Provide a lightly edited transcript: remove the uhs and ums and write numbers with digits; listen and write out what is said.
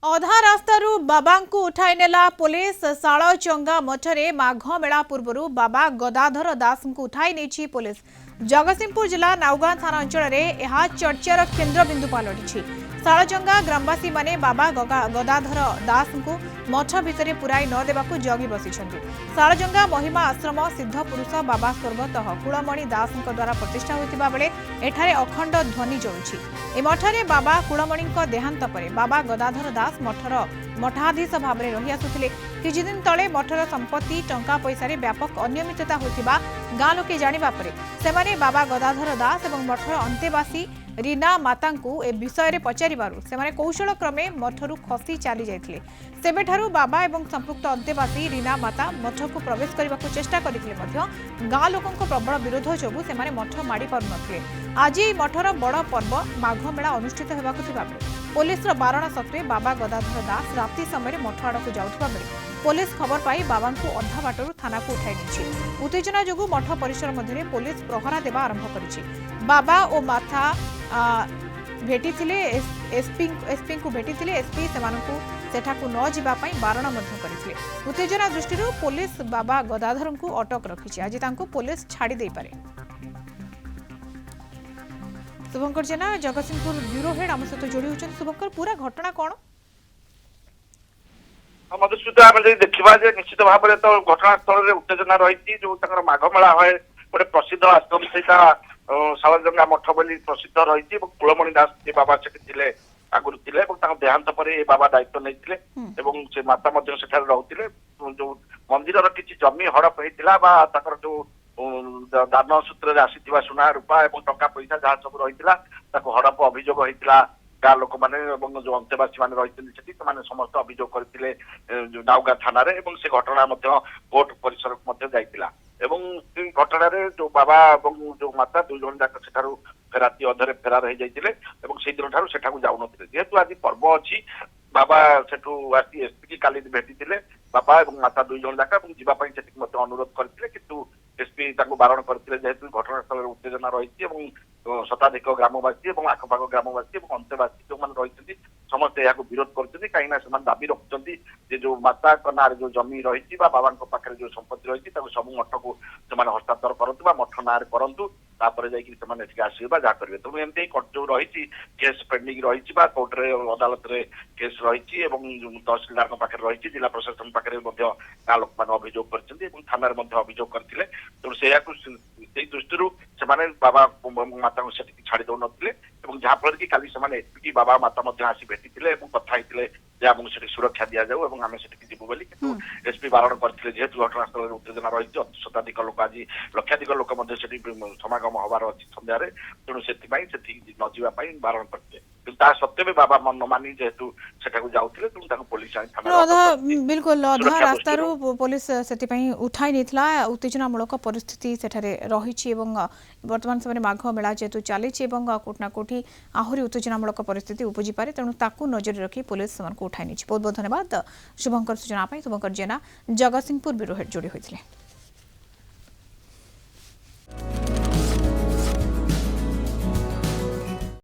अधा रास्तारू बाबा को उठाई नेला पुलिस। शालचंगा मठरे माघ मेला पूर्व बाबा गदाधर दास को उठाई नहीं पुलिस। जगतसिंहपुर जिला नाउगां थाना अंचल में चर्चार केन्द्रबिंदु पलटि। शालचंगा ग्रामवासी माने बाबा गदाधर दास को मठ भितर पुराई न देवाकू जगी बसी। शालचंगा महिमा आश्रम सिद्ध पुरुष बाबा स्वर्गतः कुलमणि दास द्वारा प्रतिष्ठा होता बेले एठारे अखंड ध्वनि जोड़ुछि। ए मठरे बाबा कुलमणि देहांत पर बाबा गदाधर दास मठर मठाधीश भाव में रही आसुथिले। किछि दिन तले मठर संपत्ति टंका पैसा व्यापक अनियमितता होतिबा गाँ लोके जानिबा परे सेमाने बाबा गदाधर दास एवं मठर अंतेवासी रीना माता ए विषय पचारिबारु सेमाने कौशल क्रमे मठरू खसी चली जाइथिले। सेबेठारु बाबा एवं संपुक्त अंतेवासी रीना माता मठ को प्रवेश करने को चेष्टा करथिले मध्य गाँ लोकंक प्रबल विरोध जोगु सेमाने मठ माड़ी पारु नथिले। आज मठर बड़ पर्व माघ मेला अनुष्ठित हेबाकु थिबा बेले पुलिस बारण सत्वे बाबा गदाधर दास राति समय मठ आड़ को जाउथबा बेले पुलिस खबर पाई बाबा को अधा बाटरू थाना को उठाई नहीं। उत्तेजना जोगु मठ परिसर मध्य पुलिस प्रहरा देवा आरंभ करिछि। बाबा और माथा भेटी एसपी को भेटी एसपी सेमानकु सेठाकु न जिबा पई बारण मध्य करिथिले। उत्तेजना दृष्टि पुलिस बाबा गदाधर को अटक रखिछि। आज तांको पुलिस छाड़ी दे पारे। शुभंकर जेना जगतसिंहपुर ब्यूरो हेड आम सहित जोड़ी होचन। शुभंकर पूरा घटना कौन? मधुसूदन आम देखा निश्चित भाव में तो घटनास्थल में उत्तेजना रही जो माघ मेला हुए गोटे प्रसिद्ध आश्रम से शालचंगा मठ बोली प्रसिद्ध रही कुलमणि दास जी बाबा से आगुरी थे देहांत पर बाबा दायित्व नहीं से माता रोते जो मंदिर किसी जमी हड़प होता जो दान सूत्र आसी सुना रूपा और टंका पैसा जहाँ सब रही हड़प अभियोग होता गाँ लोक मैंने जो अंतेवासी मैंने रही समस्त अभियोग करते नाउगां थाना से घटना कोर्ट परिसर घटना जो बाबा जो माता दुई जन जाक से राति अधे फेरार हो जाते से दिन ठार से जाऊन जेहेतु आज पर्व अच्छी बाबा सेठू आसी एसपी की काली भेटी बाबा और माता दुई जन जाक जावाई अनुरोध करते कि एसपी बारण करते जेहेतु घटनास्थल उत्तेजना रही शताधिक ग्रामवासी और आखपाख ग्रामवासी और अंतेवासी जो मैंने रही समस्ते यहाँ विरोध करते कहीं दाबी रखुच्च जो माता ना जो जमी रही बाबा पाखे जो संपत्ति रही सब मठ को हस्तांतर करूँ मठ ना करूँ तापर जाके आसवे जहाँ करेंगे तेणु एमती जो रही केस पेंडिंग रही कोर्टे अदालत में केस रही तहसिलदार पाखे रही जिला प्रशासन पाखे गाँ लोक मैंने अभियोग कर थाना अभियोग करते तेणु से दृष्टि से बाबा माता को छाड़ी दौन जहाँफल कि काली एसपी बाबा माता आसी भेटी कथा होते सुरक्षा दि जाऊ आम से जीवु बोली कि एसपी बारण करते जेहेतु घटनास्थल में उत्तेजना रही शताधिक लोक आज लक्षाधिक लोक समागम हबार अच्छी सन्धार तेणु से न जावाई बारण करते सत्वे भी बाबा मन मानी जेहेतु जाऊे तेणु पुलिस बिल्कुल अधा रास्तार पुलिस से उठाई नहीं उत्तेजनामूलक परिस्थिति सेठारे रही वर्तमान समय माघ मेला जेहेतु चली कोटना कोठी आहरी उत्तेजनामूलक परिस्थिति उपजी पारे तेणु ताकू नजर रखी पुलिस उठाई नहीं। बहुत बहुत धन्यवाद शुभंकर सूचना शुभंकर जेना जगतसिंहपुर ब्यूरो हेड जोड़ी होते।